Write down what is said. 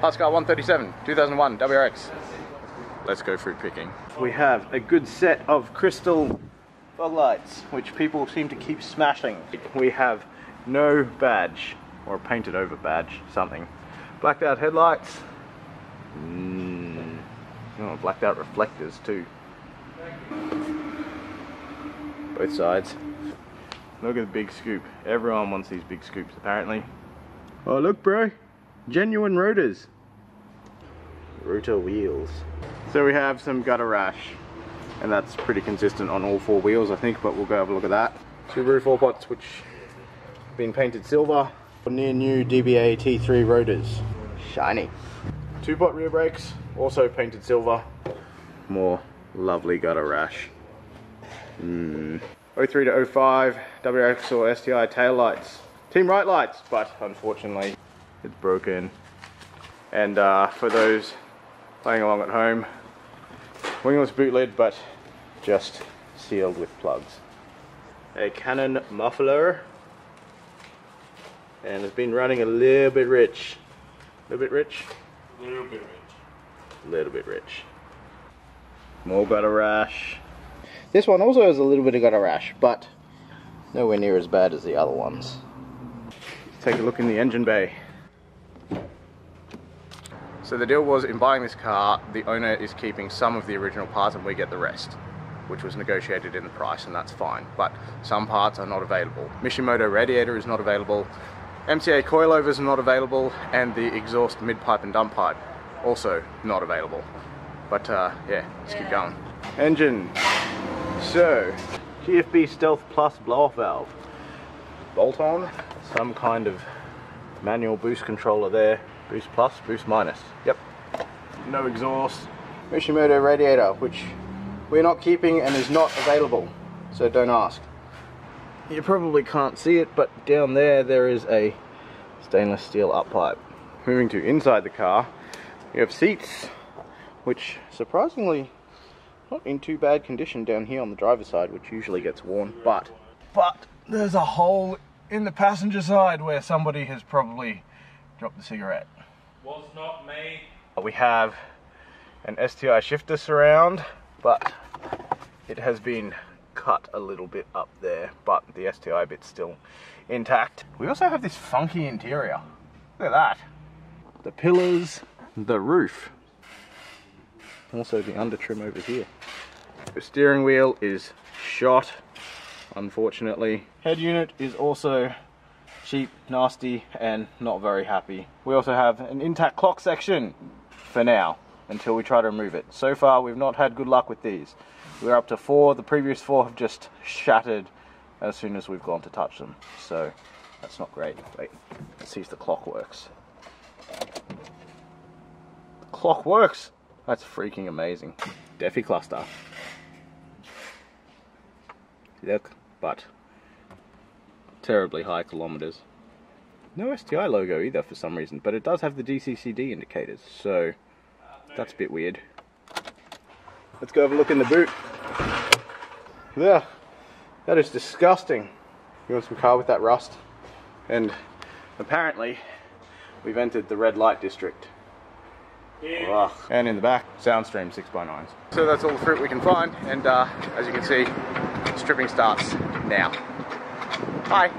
Pascal 137, 2001 WRX. Let's go fruit picking. We have a good set of crystal fog lights, which people seem to keep smashing. We have no badge, or a painted over badge, something. Blacked out headlights. Oh, blacked out reflectors too. Both sides. Look at the big scoop. Everyone wants these big scoops apparently. Oh look bro, genuine rotors. Rotor wheels. So we have some gutter rash, and that's pretty consistent on all four wheels I think, but we'll go have a look at that. Subaru 4-pots which have been painted silver. Near new DBA T3 rotors. Shiny. 2-pot rear brakes, also painted silver. More lovely gutter rash. 03 to 05 WRX or STI tail lights. Team right lights, but unfortunately it's broken. And for those playing along at home, wingless boot lid, but just sealed with plugs. A Canon muffler, and it's been running a little bit rich. A little bit rich? A little bit rich. A little bit rich. More gutter rash. This one also has a little bit of gutter rash, but nowhere near as bad as the other ones. Let's take a look in the engine bay. So the deal was, in buying this car, the owner is keeping some of the original parts and we get the rest, which was negotiated in the price, and that's fine. But some parts are not available. Mishimoto radiator is not available, MTA coilovers are not available, and the exhaust mid-pipe and dump pipe also not available. But yeah, let's keep going. Engine. So, GFB Stealth Plus blow-off valve. Bolt on, some kind of manual boost controller there. Boost plus, boost minus. Yep. No exhaust. Mishimoto radiator, which we're not keeping and is not available, so don't ask. You probably can't see it, but down there is a stainless steel up pipe. Moving to inside the car, we have seats, which surprisingly not in too bad condition down here on the driver's side, which usually gets worn, but there's a hole in the passenger side where somebody has probably dropped the cigarette. Was not me. We have an STI shifter surround, but it has been cut a little bit up there, but the STI bit's still intact. We also have this funky interior. Look at that. The pillars, the roof. Also the under trim over here. The steering wheel is shot, unfortunately. Head unit is also cheap, nasty, and not very happy. We also have an intact clock section for now, until we try to remove it. So far we've not had good luck with these. We're up to 4, the previous 4 have just shattered as soon as we've gone to touch them. So that's not great. Wait, let's see if the clock works. The clock works! That's freaking amazing. Defi cluster. Look, but terribly high kilometers. No STI logo either for some reason, but it does have the DCCD indicators, so that's a bit weird. Let's go have a look in the boot. Yeah, that is disgusting. You want some car with that rust? And apparently we've entered the red light district. Yeah. And in the back, Soundstream 6x9s. So that's all the fruit we can find, and as you can see, stripping starts now. Bye.